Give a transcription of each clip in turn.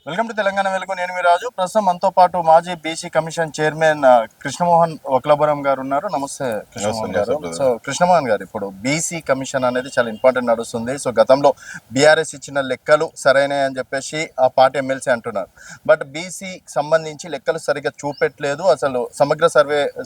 Welcome to Telangana వెలుగు. నేను మీ రాజు. ప్రస్తుతం మనతో పాటు మాజీ బీసీ కమిషన్ చైర్మన్ కృష్ణమోహన్ వక్లపురం గారు ఉన్నారు. నమస్తే కృష్ణమోహన్ గారు. సో కృష్ణమోహన్ గారు, ఇప్పుడు బీసీ కమిషన్ అనేది చాలా ఇంపార్టెంట్ నడుస్తుంది. సో గతంలో బీఆర్ఎస్ ఇచ్చిన లెక్కలు సరైనవి అని చెప్పేసి ఆ పార్టీ ఎమ్మెల్సీ అంటున్నారు. బట్ బీసీ సంబంధించి లెక్కలు సరిగ్గా చూపెట్టలేదు. అసలు సమగ్ర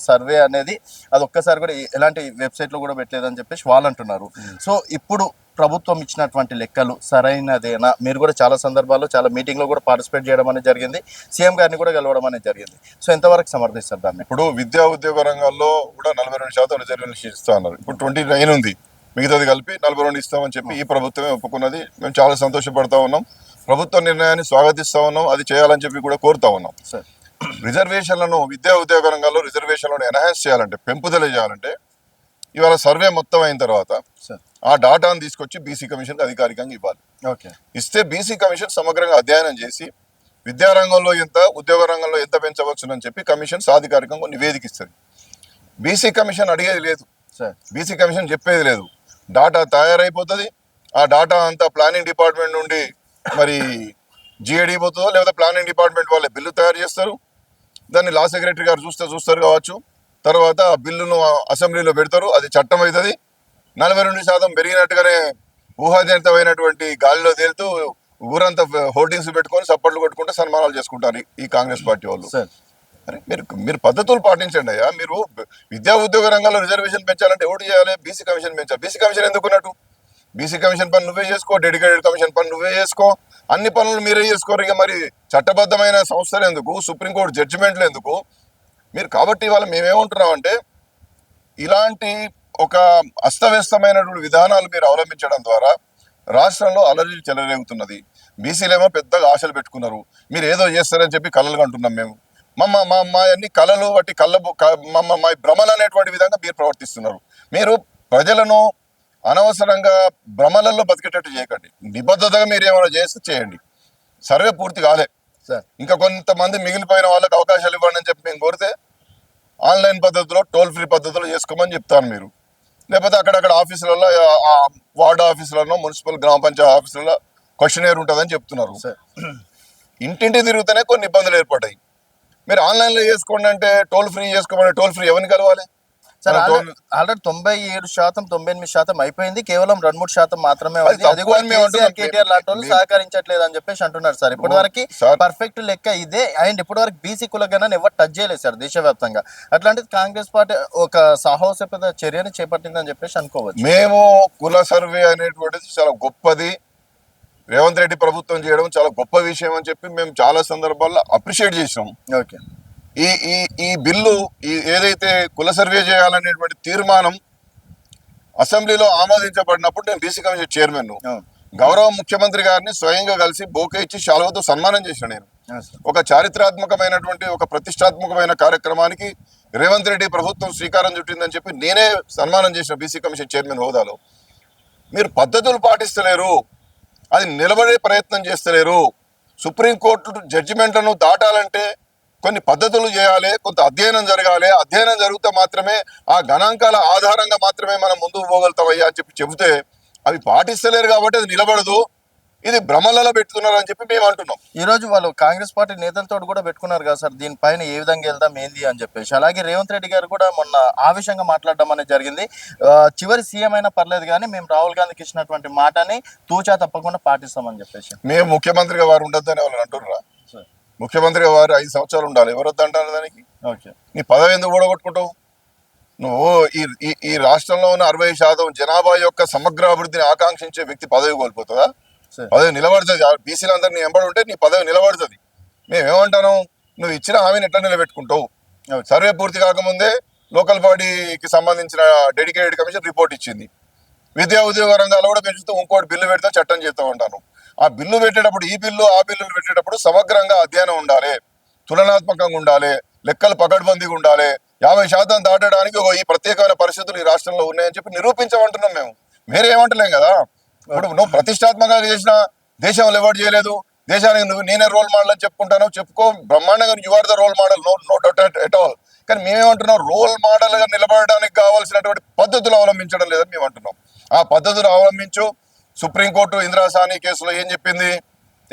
సర్వే అనేది అది ఒక్కసారి కూడా ఎలాంటి వెబ్సైట్లో కూడా పెట్టలేదని చెప్పేసి వాళ్ళు అంటున్నారు. సో ఇప్పుడు ప్రభుత్వం ఇచ్చినటువంటి లెక్కలు సరైనదేనా? మీరు కూడా చాలా సందర్భాల్లో చాలా మీటింగ్లో కూడా పార్టిసిపేట్ చేయడం అనేది జరిగింది, సీఎం గారిని కూడా కలవడం అనేది జరిగింది. సో ఎంతవరకు సమర్థిస్తారు దాన్ని? ఇప్పుడు విద్యా ఉద్యోగ రంగాల్లో కూడా 42% రిజర్వేషన్ ఇస్తా అన్నారు. ఇప్పుడు 29 ఉంది, మిగతాది కలిపి 42 ఇస్తామని చెప్పి ఈ ప్రభుత్వమే ఒప్పుకున్నది. మేము చాలా సంతోషపడతా ఉన్నాం, ప్రభుత్వ నిర్ణయాన్ని స్వాగతిస్తా ఉన్నాం, అది చేయాలని చెప్పి కూడా కోరుతా ఉన్నాం. రిజర్వేషన్లను విద్యా ఉద్యోగ రంగాల్లో రిజర్వేషన్లను ఎన్హాన్స్ చేయాలంటే, పెంపుదల చేయాలంటే ఇవాళ సర్వే మొత్తం అయిన తర్వాత ఆ డాటాను తీసుకొచ్చి బీసీ కమిషన్కి అధికారికంగా ఇవ్వాలి. ఇస్తే బీసీ కమిషన్ సమగ్రంగా అధ్యయనం చేసి విద్యారంగంలో ఎంత, ఉద్యోగ రంగంలో ఎంత పెంచవచ్చునని చెప్పి కమిషన్ సాధికారికంగా నివేదిక ఇస్తుంది. బీసీ కమిషన్ అడిగేది లేదు, బీసీ కమిషన్ చెప్పేది లేదు. డాటా తయారైపోతుంది, ఆ డాటా అంతా ప్లానింగ్ డిపార్ట్మెంట్ నుండి మరి జిఏడి పోతుందో, లేకపోతే ప్లానింగ్ డిపార్ట్మెంట్ వాళ్ళే బిల్లు తయారు చేస్తారు. దాన్ని లా సెక్రటరీ గారు చూస్తారు కావచ్చు. తర్వాత ఆ బిల్లును అసెంబ్లీలో పెడతారు, అది చట్టం అవుతుంది. 42% పెరిగినట్టుగానే ఊహాజనితమైనటువంటి గాలిలో తేలుతూ ఊరంతా హోర్డింగ్స్ పెట్టుకొని సప్పట్లు కొట్టుకుంటే సన్మానాలు చేసుకుంటారు ఈ కాంగ్రెస్ పార్టీ వాళ్ళు. అరే మీరు పద్ధతులు పాటించండి అయ్యా. మీరు విద్యా ఉద్యోగ రంగంలో రిజర్వేషన్ పెంచాలంటే ఎవరు చేయాలి? బీసీ కమిషన్ పెంచాలి. బీసీ కమిషన్ ఎందుకున్నట్టు? బీసీ కమిషన్ పని నువ్వే చేసుకో, డెడికేటెడ్ కమిషన్ పని నువ్వే చేసుకో, అన్ని పనులు మీరే చేసుకోరు. ఇక మరి చట్టబద్ధమైన సంస్థలు ఎందుకు, సుప్రీంకోర్టు జడ్జిమెంట్లు ఎందుకు మీరు? కాబట్టి ఇవాళ మేమేమంటున్నామంటే, ఇలాంటి ఒక అస్తవ్యస్తమైనటువంటి విధానాలు మీరు అవలంబించడం ద్వారా రాష్ట్రంలో అలర్జీ చెలరేగుతున్నది. బీసీలేమో పెద్దగా ఆశలు పెట్టుకున్నారు, మీరు ఏదో చేస్తారని చెప్పి కళలు అంటున్నాం మేము. మా అన్ని కళలు వాటి మా భ్రమలు అనేటువంటి విధంగా మీరు ప్రవర్తిస్తున్నారు. మీరు ప్రజలను అనవసరంగా భ్రమలలో బతికేటట్టు చేయకండి. నిబద్ధతగా మీరు ఏమైనా చేస్తే చేయండి. సర్వే పూర్తి కాలే, ఇంకా కొంతమంది మిగిలిపోయిన వాళ్ళకి అవకాశాలు ఇవ్వండి అని చెప్పి మేము కోరితే ఆన్లైన్ పద్ధతిలో, టోల్ ఫ్రీ పద్ధతిలో చేసుకోమని చెప్తాను మీరు. లేకపోతే అక్కడక్కడ ఆఫీసులలో, వార్డు ఆఫీసులలో, మున్సిపల్ గ్రామ పంచాయతీ ఆఫీసులలో క్వశ్చనేర్ ఉంటుందని చెప్తున్నారు. ఇంటింటి తిరుగుతూనే కొన్ని ఇబ్బందులు ఏర్పడ్డాయి. మీరు ఆన్లైన్లో చేసుకోండి అంటే టోల్ ఫ్రీ చేసుకోమని, టోల్ ఫ్రీ ఎవరిని కలవాలి? ఆల్రెడీ 97%, 98% అయిపోయింది. కేవలం 2-3% మాత్రమే కేటీఆర్ లాంటి వాళ్ళు సహకరించట్లేదు అని చెప్పేసి అంటున్నారు సార్. ఇప్పటి వరకు పర్ఫెక్ట్ లెక్క ఇదే. అండ్ ఇప్పటి వరకు బీసీ కులగణన ఎవరు టచ్ చేయలేదు సార్ దేశవ్యాప్తంగా. అట్లాంటిది కాంగ్రెస్ పార్టీ ఒక సాహసోపేత చర్యని చేపట్టిందని చెప్పేసి అనుకోవచ్చు. మేము కుల సర్వే అనేటువంటిది చాలా గొప్పది, రేవంత్ రెడ్డి ప్రభుత్వం చేయడం చాలా గొప్ప విషయం అని చెప్పి మేము చాలా సందర్భాల్లో అప్రిషియేట్ చేసినాం. ఓకే, ఈ బిల్లు ఏదైతే కుల సర్వే చేయాలనేటువంటి తీర్మానం అసెంబ్లీలో ఆమోదించబడినప్పుడు నేను బీసీ కమిషన్ చైర్మన్, గౌరవ ముఖ్యమంత్రి గారిని స్వయంగా కలిసి బోకే ఇచ్చి శాలువతో సన్మానం చేసిన నేను. ఒక చారిత్రాత్మకమైనటువంటి, ఒక ప్రతిష్టాత్మకమైన కార్యక్రమానికి రేవంత్ రెడ్డి ప్రభుత్వం శ్రీకారం చుట్టిందని చెప్పి నేనే సన్మానం చేసిన బీసీ కమిషన్ చైర్మన్ హోదాలో. మీరు పద్ధతులు పాటిస్తలేరు, అది నిలబడే ప్రయత్నం చేస్తలేరు. సుప్రీంకోర్టు జడ్జిమెంట్లను దాటాలంటే కొన్ని పద్ధతులు చేయాలి, కొంత అధ్యయనం జరగాలి. అధ్యయనం జరిగితే మాత్రమే, ఆ గణాంకాల ఆధారంగా మాత్రమే మనం ముందుకు పోగలుగుతామయ్యా అని చెప్పి చెబితే అవి పాటిస్తలేరు కాబట్టి అది నిలబడదు. ఇది భ్రమలలో పెట్టుకున్నారు అని చెప్పి మేము అంటున్నాం. ఈ రోజు వాళ్ళు కాంగ్రెస్ పార్టీ నేతలతో కూడా పెట్టుకున్నారు కదా సార్, దీనిపైన ఏ విధంగా వెళ్దాం ఏంది అని చెప్పేసి. అలాగే రేవంత్ రెడ్డి గారు కూడా మొన్న ఆ విషయంగా మాట్లాడడం అనేది జరిగింది. చివరి సీఎం అయినా పర్లేదు కానీ మేము రాహుల్ గాంధీకి ఇచ్చినటువంటి మాటని తూచా తప్పకుండా పాటిస్తామని చెప్పేసి. మేము ముఖ్యమంత్రిగా వారు ఉండొద్దని వాళ్ళు అంటున్నారా? ముఖ్యమంత్రిగా వారు 5 సంవత్సరాలు ఉండాలి, ఎవరొద్దు అంటారు దానికి? నీ పదవి ఎందుకు ఓడగొట్టుకుంటావు నువ్వు? ఈ రాష్ట్రంలో ఉన్న 60% జనాభా యొక్క సమగ్ర అభివృద్ధిని ఆకాంక్షించే వ్యక్తి పదవి కోల్పోతుందా? పదవి నిలబడుతుంది. బీసీలందరినీ ఎంబడి ఉంటే నీ పదవి నిలబడుతుంది. మేమేమంటాను, నువ్వు ఇచ్చిన హామీని ఎట్లా నిలబెట్టుకుంటావు? సర్వే పూర్తి కాకముందే లోకల్ బాడీకి సంబంధించిన డెడికేటెడ్ కమిషన్ రిపోర్ట్ ఇచ్చింది. విద్యా ఉద్యోగ రంగాల్లో కూడా పెంచుతూ ఇంకోటి బిల్లు పెడతాం, చట్టం చేస్తూ ఉంటాను. ఆ బిల్లు పెట్టేటప్పుడు, ఈ బిల్లు ఆ బిల్లులు పెట్టేటప్పుడు సమగ్రంగా అధ్యయనం ఉండాలి, తులనాత్మకంగా ఉండాలి, లెక్కలు పకడ్బందీగా ఉండాలి. 50% దాటడానికి ఈ ప్రత్యేకమైన పరిస్థితులు ఈ రాష్ట్రంలో ఉన్నాయని చెప్పి నిరూపించమంటున్నాం మేము. వేరేమంటలేం కదా. ఇప్పుడు నువ్వు ప్రతిష్టాత్మకంగా చేసిన దేశంలో ఎవరు చేయలేదు. దేశానికి నేనే రోల్ మోడల్ అని చెప్పుకుంటాను, చెప్పుకో, బ్రహ్మాండంగా you are the role model, no doubt at all. కానీ మేమేమంటున్నాం, రోల్ మోడల్ గా నిలబడడానికి కావాల్సినటువంటి పద్ధతులు అవలంబించడం లేదని మేము అంటున్నాం. ఆ పద్ధతులు అవలంబించు. సుప్రీంకోర్టు ఇందిరాసాని కేసులో ఏం చెప్పింది?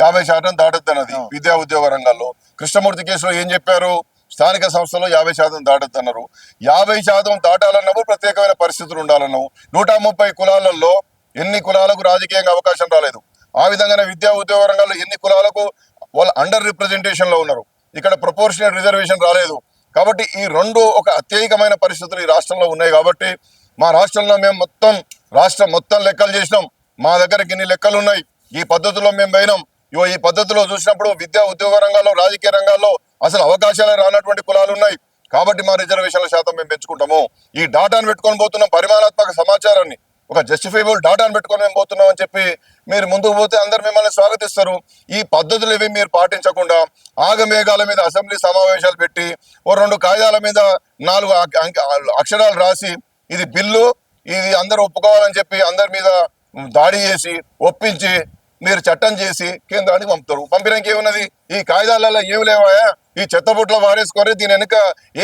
50% దాటొద్దన్నది విద్యా ఉద్యోగ రంగాల్లో. కృష్ణమూర్తి కేసులో ఏం చెప్పారు? స్థానిక సంస్థలో 50% దాటొద్దన్నారు. 50% దాటాలన్నప్పుడు ప్రత్యేకమైన పరిస్థితులు ఉండాలన్నావు. 130 కులాలలో ఎన్ని కులాలకు రాజకీయంగా అవకాశం రాలేదు. ఆ విధంగానే విద్యా ఉద్యోగ రంగాల్లో ఎన్ని కులాలకు వాళ్ళు అండర్ రిప్రజెంటేషన్ లో ఉన్నారు. ఇక్కడ ప్రపోర్షనల్ రిజర్వేషన్ రాలేదు. కాబట్టి ఈ రెండు ఒక అత్యధికమైన పరిస్థితులు ఈ రాష్ట్రంలో ఉన్నాయి. కాబట్టి మా రాష్ట్రంలో మేము రాష్ట్రం మొత్తం లెక్కలు చేసినాం. మా దగ్గర ఇన్ని లెక్కలు ఉన్నాయి. ఈ పద్ధతిలో మేము పోయినాం. ఈ పద్ధతిలో చూసినప్పుడు విద్యా ఉద్యోగ రంగాల్లో రాజకీయ రంగాల్లో అసలు అవకాశాలు రానటువంటి కులాలు ఉన్నాయి. కాబట్టి మా రిజర్వేషన్ల శాతం మేము పెంచుకుంటాము. ఈ డాటాను పెట్టుకొని పోతున్నాం. పరిమాణాత్మక సమాచారాన్ని ఒక జస్టిఫైబుల్ డాటాను పెట్టుకొని మేము పోతున్నాం అని చెప్పి మీరు ముందుకు పోతే అందరు మిమ్మల్ని స్వాగతిస్తారు. ఈ పద్ధతులు ఇవి మీరు పాటించకుండా ఆగమేఘాల మీద అసెంబ్లీ సమావేశాలు పెట్టి ఓ 2 కాగితాల మీద 4 అక్షరాలు రాసి ఇది బిల్లు, ఇది అందరూ ఒప్పుకోవాలని చెప్పి అందరి మీద దాడి చేసి ఒప్పించి మీరు చట్టం చేసి కేంద్రానికి పంపుతారు. పంపినాక ఏమున్నది? ఈ కాగితాలలో ఏమి లేవాయా? ఈ చెత్తబుట్లో వారేసుకొని దీని వెనుక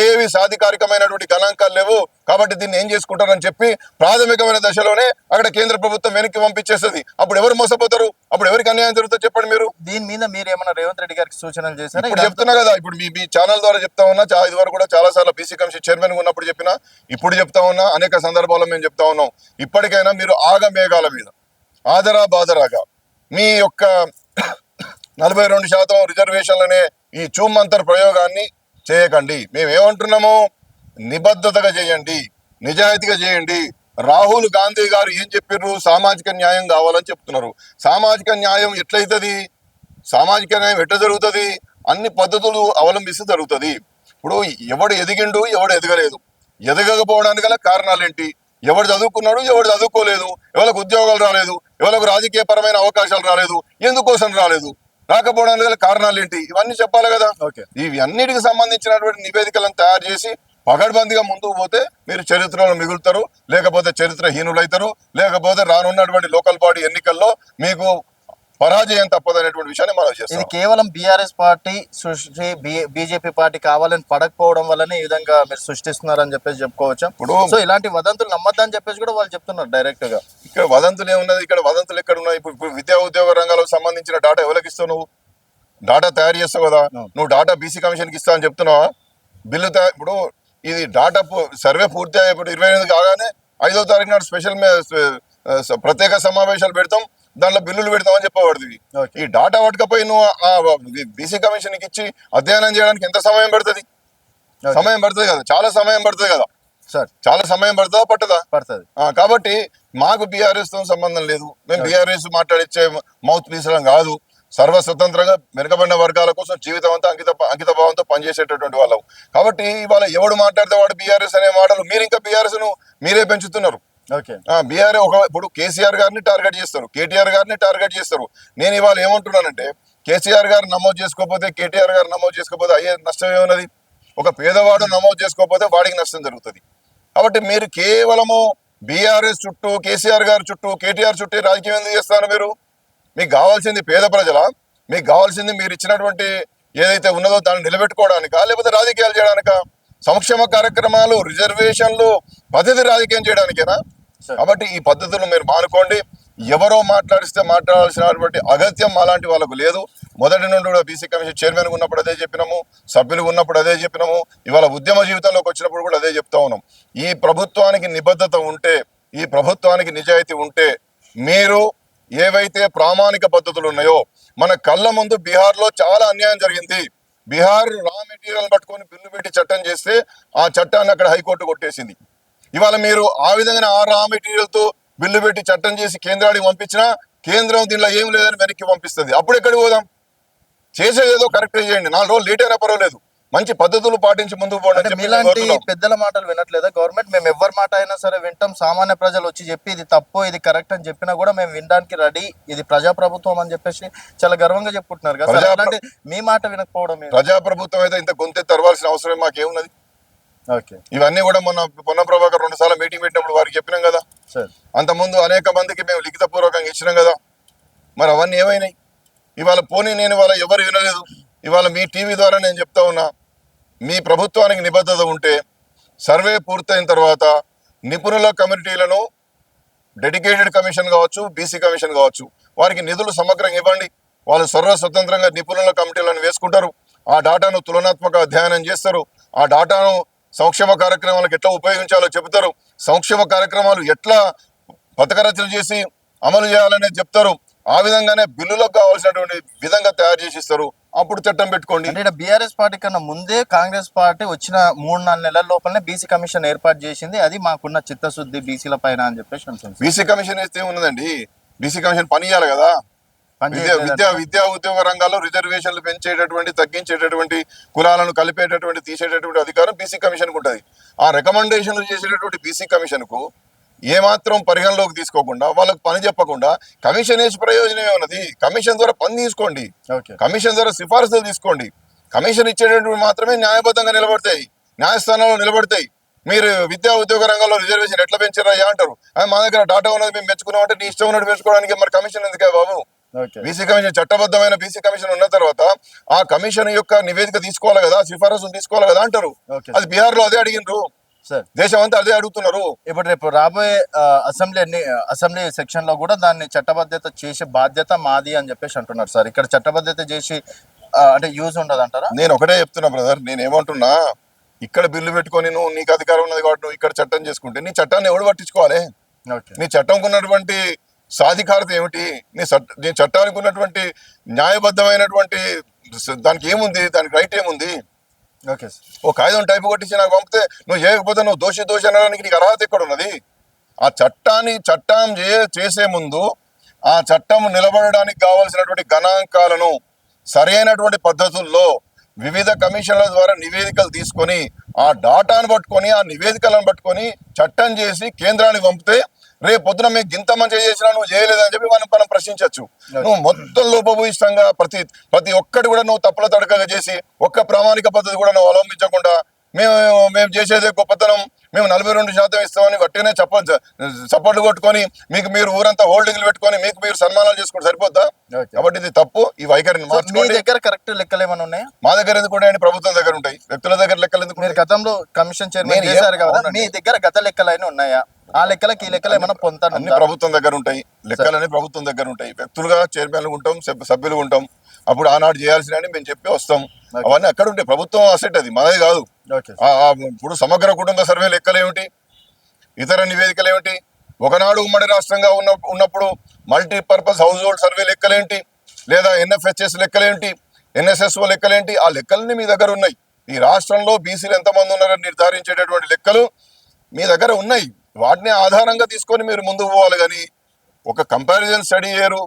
ఏవి సాధికారికమైనటువంటి గణాంకాలు లేవు. కాబట్టి దీన్ని ఏం చేసుకుంటారని చెప్పి ప్రాథమికమైన దశలోనే అక్కడ కేంద్ర ప్రభుత్వం వెనక్కి పంపించేస్తుంది. అప్పుడు ఎవరు మోసపోతారు? అప్పుడు ఎవరికి అన్యాయం జరుగుతుందో చెప్పండి. మీరు దీని మీద మీరు ఏమైనా రేవంత్ రెడ్డి గారికి సూచనలు చేశారా? ఇప్పుడు చెప్తున్నా కదా, ఇప్పుడు మీ ఛానల్ ద్వారా చెప్తా ఉన్నా. ఇదివరకు కూడా చాలా సార్లు బీసీ కమిషన్ చైర్మన్ ఉన్నప్పుడు చెప్పినా, ఇప్పుడు చెప్తా ఉన్నా, అనేక సందర్భాల్లో మేము చెప్తా ఉన్నాం. ఇప్పటికైనా మీరు ఆగమేఘాల మీద ఆదరా బాదరాగా మీ యొక్క 42% రిజర్వేషన్లనే ఈ చూమంతర్ ప్రయోగాన్ని చేయకండి. మేమేమంటున్నాము? నిబద్ధతగా చేయండి, నిజాయితీగా చేయండి. రాహుల్ గాంధీ గారు ఏం చెప్పారు? సామాజిక న్యాయం కావాలని చెప్తున్నారు. సామాజిక న్యాయం ఎట్లయితుంది? సామాజిక న్యాయం ఎట్లా జరుగుతుంది? అన్ని పద్ధతులు అవలంబిస్తే జరుగుతుంది. ఇప్పుడు ఎవడు ఎదిగిండు, ఎవడు ఎదగలేదు, ఎదగకపోవడానికి గల కారణాలు ఏంటి? ఎవడు చదువుకున్నాడు, ఎవడు చదువుకోలేదు, ఎవరికి ఉద్యోగాలు రాలేదు, ఎవరికి రాజకీయ పరమైన అవకాశాలు రాలేదు, ఎందుకోసం రాలేదు, రాకపోవడానికి గల కారణాలు ఏంటి? ఇవన్నీ చెప్పాలి కదా. ఇవి అన్నిటికి సంబంధించినటువంటి నివేదికలను తయారు చేసి పగడ్బందీగా ముందుకు పోతే మీరు చరిత్రలో మిగులుతారు, లేకపోతే చరిత్రహీనులైతారు, లేకపోతే రానున్నటువంటి లోకల్ బాడీ ఎన్నికల్లో మీకు పరాజయం తప్పదనేటువంటి విషయాన్ని మనం చేస్తాం. ఇది కేవలం బీఆర్ఎస్ పార్టీ సృష్టి బీజేపీ పార్టీ కావాలని పడకపోవడం వల్లనే ఈ విధంగా మీరు సృష్టిస్తున్నారని చెప్పేసి చెప్పుకోవచ్చు. ఇప్పుడు సో ఇలాంటి వదంతులు నమ్మద్దని చెప్పేసి కూడా వాళ్ళు చెప్తున్నారు డైరెక్ట్ గా. ఇక్కడ వదంతులు ఏమున్నది? ఇక్కడ వదంతులు ఎక్కడ ఉన్నాయి? ఇప్పుడు విద్యా ఉద్యోగ రంగాలకు సంబంధించిన డాటా ఎవరికి ఇస్తావు? నువ్వు డాటా తయారు చేస్తావు కదా. నువ్వు డాటా బీసీ కమిషన్కి ఇస్తా అని చెప్తున్నావా? బిల్లు ఇప్పుడు ఇది డాటా సర్వే పూర్తి ఇప్పుడు 28 కాగానే 5వ తారీఖు నాడు స్పెషల్ ప్రత్యేక సమావేశాలు పెడతాం, దాంట్లో బిల్లులు పెడతామని చెప్పబడుతుంది. ఈ డాటా పట్టుకపోయి నువ్వు బీసీ కమిషన్ కి ఇచ్చి అధ్యయనం చేయడానికి ఎంత సమయం పడుతుంది? సమయం పడుతుంది కదా, చాలా సమయం పడుతుంది కదా సార్. చాలా సమయం పడుతుందా పట్టదా? పడుతుంది. కాబట్టి మాకు బీఆర్ఎస్ తో సంబంధం లేదు. మేము బీఆర్ఎస్ మాట్లాడిచ్చే మౌత్ పీసలం కాదు. సర్వస్వతంత్రంగా వెనుకబడిన వర్గాల కోసం జీవితం అంతా అంకిత భావంతో పనిచేసేటటువంటి వాళ్ళం. కాబట్టి ఇవాళ ఎవడు మాట్లాడితే వాడు బీఆర్ఎస్ అనే మాటలు మీరు ఇంకా బీఆర్ఎస్ ను మీరే పెంచుతున్నారు. ఇప్పుడు కేసీఆర్ గారిని టార్గెట్ చేస్తారు, కేటీఆర్ గారిని టార్గెట్ చేస్తారు. నేను ఇవాళ ఏమంటున్నానంటే, కేసీఆర్ గారు నమోదు చేసుకోకపోతే, కేటీఆర్ గారు నమోదు చేసుకోకపోతే అయ్యే నష్టం ఏమున్నది? ఒక పేదవాడు నమోదు చేసుకోకపోతే వాడికి నష్టం జరుగుతుంది. కాబట్టి మీరు కేవలము బీఆర్ఎస్ చుట్టూ, కేసీఆర్ గారి చుట్టూ, కేటీఆర్ చుట్టూ రాజకీయం ఎందుకు చేస్తారు? మీకు కావాల్సింది పేద ప్రజల, మీకు కావాల్సింది మీరు ఇచ్చినటువంటి ఏదైతే ఉన్నదో దాన్ని నిలబెట్టుకోవడానికా, లేకపోతే రాజకీయాలు చేయడానికా? సంక్షేమ కార్యక్రమాలు, రిజర్వేషన్లు, పద్ధతి రాజకీయం చేయడానికేనా? కాబట్టి ఈ పద్ధతులు మీరు మానుకోండి. ఎవరో మాట్లాడిస్తే మాట్లాడాల్సినటువంటి అగత్యం అలాంటి వాళ్ళకు లేదు. మొదటి నుండి కూడా బీసీ కమిషన్ చైర్మన్ ఉన్నప్పుడు అదే చెప్పినాము, సభ్యులు ఉన్నప్పుడు అదే చెప్పినాము, ఇవాళ ఉద్యమ జీవితంలోకి వచ్చినప్పుడు కూడా అదే చెప్తా ఉన్నాం. ఈ ప్రభుత్వానికి నిబద్ధత ఉంటే, ఈ ప్రభుత్వానికి నిజాయితీ ఉంటే, మీరు ఏవైతే ప్రామాణిక పద్ధతులు ఉన్నాయో, మన కళ్ళ ముందు బీహార్లో చాలా అన్యాయం జరిగింది. బీహార్ రా మెటీరియల్ పట్టుకొని బిల్లు పెట్టి చట్టం చేస్తే ఆ చట్టాన్ని అక్కడ హైకోర్టు కొట్టేసింది. ఇవాళ మీరు ఆ విధంగా ఆ రా మెటీరియల్ తో బిల్లు పెట్టి చట్టం చేసి కేంద్రానికి పంపించినా కేంద్రం దీనిలో ఏం లేదని వెనక్కి పంపిస్తుంది. అప్పుడు ఎక్కడికి పోదాం? చేసేదేదో కరెక్ట్ చేయండి. 4 రోజులు లేట్ అయినా పర్వాలేదు, మంచి పద్ధతులు పాటించి ముందుకు పోవడం. ఇలాంటి పెద్దల మాటలు వినట్లేదా గవర్నమెంట్? మేము ఎవరి మాట అయినా సరే వింటాం. సామాన్య ప్రజలు వచ్చి చెప్పి ఇది తప్పు, ఇది కరెక్ట్ అని చెప్పినా కూడా మేము వినడానికి రెడీ, ఇది ప్రజాప్రభుత్వం అని చెప్పేసి చాలా గర్వంగా చెప్పుకుంటున్నారు కదా. అలాంటి మీ మాట వినకపోవడం, ప్రజాప్రభుత్వం అయితే ఇంత గొంతె తెరవాల్సిన అవసరం మాకేమున్నది? ఇవన్నీ కూడా పొన్నం ప్రభాకర్ 2 సార్లు మీటింగ్ పెట్టినప్పుడు వారికి చెప్పినాం కదా. అంతకుముందు అనేక మందికి మేము లిఖితపూర్వకంగా ఇచ్చినాం కదా. మరి అవన్నీ ఏమైనాయి? ఇవాళ పోనీ నేను ఇవాళ ఎవరు వినలేదు. ఇవాళ మీ టీవీ ద్వారా నేను చెప్తా ఉన్నా, మీ ప్రభుత్వానికి నిబద్ధత ఉంటే సర్వే పూర్తయిన తర్వాత నిపుణుల కమిటీలను, డెడికేటెడ్ కమిషన్ కావచ్చు, బీసీ కమిషన్ కావచ్చు, వారికి నిధులు సమగ్రంగా ఇవ్వండి. వాళ్ళు స్వతంత్రంగా నిపుణుల కమిటీలను వేసుకుంటారు. ఆ డాటాను తులనాత్మక అధ్యయనం చేస్తారు. ఆ డాటాను సంక్షేమ కార్యక్రమాలకు ఎట్లా ఉపయోగించాలో చెబుతారు. సంక్షేమ కార్యక్రమాలు ఎట్లా పథక రచన చేసి అమలు చేయాలనేది చెప్తారు. ఆ విధంగానే బిల్లులకు కావాల్సినటువంటి విధంగా తయారు చేసి ఇస్తారు. అప్పుడు చట్టం పెట్టుకోండి. అంటే బీఆర్ఎస్ పార్టీ కన్నా ముందే కాంగ్రెస్ పార్టీ వచ్చిన 3-4 నెలల లోపలనే బీసీ కమిషన్ ఏర్పాటు చేసింది. అది మాకున్న చిత్తశుద్ధి బీసీల పైన అని చెప్పేసి అంటుంది. బీసీ కమిషన్ ఇస్తే ఉన్నదండి, బీసీ కమిషన్ పని చేయాలి కదా. విద్యా ఉద్యోగ రంగాల్లో రిజర్వేషన్లు పెంచేటటువంటి, తగ్గించేటటువంటి, కులాలను కలిపేటటువంటి, తీసేటటువంటి అధికారం బీసీ కమిషన్కు ఉంటుంది. ఆ రికమెండేషన్లు చేసేటటువంటి బీసీ కమిషన్కు ఏమాత్రం పరిగణలోకి తీసుకోకుండా, వాళ్ళకు పని చెప్పకుండా కమిషన్ వేసి ప్రయోజనం ఏమన్నది? కమిషన్ ద్వారా పని తీసుకోండి, కమిషన్ ద్వారా సిఫార్సులు తీసుకోండి. కమిషన్ ఇచ్చేటటువంటి మాత్రమే న్యాయబద్ధంగా నిలబడతాయి, న్యాయస్థానంలో నిలబడతాయి. మీరు విద్యా ఉద్యోగ రంగంలో రిజర్వేషన్ ఎట్లా పెంచారయ్యా అంటారు. మా దగ్గర డాటా ఉన్నది, మేము మెచ్చుకున్నాం అంటే నీ ఇష్టం ఉన్నట్టు పెంచుకోవడానికి మరి కమిషన్ ఎందుకే బాబు? బీసీ కమిషన్, చట్టబద్ధమైన బీసీ కమిషన్ ఉన్న తర్వాత ఆ కమిషన్ యొక్క నివేదిక తీసుకోవాలి కదా, సిఫారసులు తీసుకోవాలి కదా అంటారు. అది బీహార్ లో అదే అడిగినారు, దేశం అంతా అదే అడుగుతున్నారు. ఇప్పుడు రేపు రాబోయే అసెంబ్లీ సెక్షన్ లో కూడా దాన్ని చట్టబద్ధత చేసే బాధ్యత మాది అని చెప్పేసి అంటున్నారు సార్. ఇక్కడ చట్టబద్ధత చేసి అంటే యూజ్ ఉండదు అంటారా? నేను ఒకటే చెప్తున్నా బ్రదర్, నేను ఏమంటున్నా, ఇక్కడ బిల్లు పెట్టుకొని నువ్వు నీకు అధికారం ఉన్నది కాబట్టి నువ్వు ఇక్కడ చట్టం చేసుకుంటే నీ చట్టాన్ని ఎవడు పట్టించుకోవాలి? నీ చట్టంకు ఉన్నటువంటి సాధికారత ఏమిటి? నీ చట్టానికి ఉన్నటువంటి న్యాయబద్ధమైనటువంటి దానికి ఏముంది? దానికి రైట్ ఏముంది? ఓ కాగితం టైపు కొట్టించి నాకు పంపితే నువ్వు చేయకపోతే నువ్వు దోషి అనడానికి నీకు అర్హత ఎక్కడ ఉన్నది? ఆ చట్టం చేసే ముందు ఆ చట్టం నిలబడడానికి కావాల్సినటువంటి గణాంకాలను సరైనటువంటి పద్ధతుల్లో వివిధ కమిషన్ల ద్వారా నివేదికలు తీసుకొని ఆ డాటాను పట్టుకొని ఆ నివేదికలను పట్టుకొని చట్టం చేసి కేంద్రానికి పంపితే రేపు పొద్దున మీకు గింత మంచిగా చేసినా నువ్వు చేయలేదని చెప్పి మనం ప్రశ్నించవచ్చు. నువ్వు మొత్తం లోపభూయిష్టంగా ప్రతి ఒక్కటి కూడా నువ్వు తప్పుల తడకగా చేసి ఒక్క ప్రామాణిక పద్ధతి కూడా నువ్వు అవలంబించకుండా మేము చేసేదే గొప్పతనం, మేము 42% ఇస్తామని వట్టినే చప్పట్లు కొట్టుకొని మీరు ఊరంతా హోల్డింగ్లు పెట్టుకొని మీరు సన్మానాలు చేసుకుంటే సరిపోద్దా? కాబట్టి ఇది తప్పు. ఈ వైఖరిని మార్చుకోండి. దగ్గర కరెక్ట్ లెక్కలు ఏమైనా ఉన్నాయా? మా దగ్గర ఎందుకు ఉంటాయండి? ప్రభుత్వం దగ్గర ఉంటాయి. వ్యక్తుల దగ్గర లెక్కలు ఎందుకు? మీరు గతంలో కమిషన్ చైర్మన్ చేశారు కదా, మీ దగ్గర గత లెక్కలు అయినా ఉన్నాయా? ఆ లెక్కలకి ఈ లెక్కలు ఏమైనా పొందుతాను? అన్ని ప్రభుత్వం దగ్గర ఉంటాయి, లెక్కలని ప్రభుత్వం దగ్గర ఉంటాయి. వ్యక్తులుగా చైర్మన్లు ఉంటాం, సభ్యులు ఉంటాం. అప్పుడు ఆనాడు చేయాల్సిన మేము చెప్పి వస్తాం. అవన్నీ అక్కడ ఉంటాయి. ప్రభుత్వం అసెట్ అది, మనది కాదు. ఇప్పుడు సమగ్ర కుటుంబ సర్వే లెక్కలు ఏమిటి? ఇతర నివేదికలు ఏమిటి? ఒకనాడు ఉమ్మడి రాష్ట్రంగా ఉన్నప్పుడు మల్టీపర్పస్ హౌస్ హోల్డ్ సర్వే లెక్కలేంటి? లేదా NFHS లెక్కలేంటి? NSSO లెక్కలేంటి? ఆ లెక్కలన్నీ మీ దగ్గర ఉన్నాయి. ఈ రాష్ట్రంలో బీసీలు ఎంతమంది ఉన్నారని నిర్ధారించేటటువంటి లెక్కలు మీ దగ్గర ఉన్నాయి. వాటిని ఆధారంగా తీసుకొని మీరు ముందుకు పోవాలి. కానీ ఒక కంపారిజన్ స్టడీ చేయరు,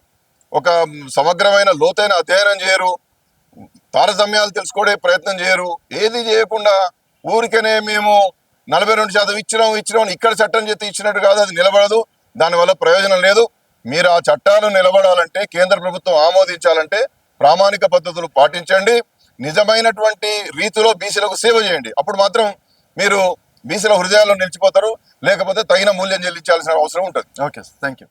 ఒక సమగ్రమైన లోతైన అధ్యయనం చేయరు, తారతమ్యాలు తెలుసుకోవడే ప్రయత్నం చేయరు. ఏది చేయకుండా ఊరికనే మేము 42% ఇచ్చినాం ఇక్కడ చట్టం చేతి ఇచ్చినట్టు కాదు, అది నిలబడదు, దానివల్ల ప్రయోజనం లేదు. మీరు ఆ చట్టాలు నిలబడాలంటే, కేంద్ర ప్రభుత్వం ఆమోదించాలంటే ప్రామాణిక పద్ధతులు పాటించండి, నిజమైనటువంటి రీతిలో బీసీలకు సేవ చేయండి. అప్పుడు మాత్రం మీరు బీసీల హృదయాల్లో నిలిచిపోతారు, లేకపోతే తగిన మూల్యం చెల్లించాల్సిన అవసరం ఉంటుంది. Okay, thank you.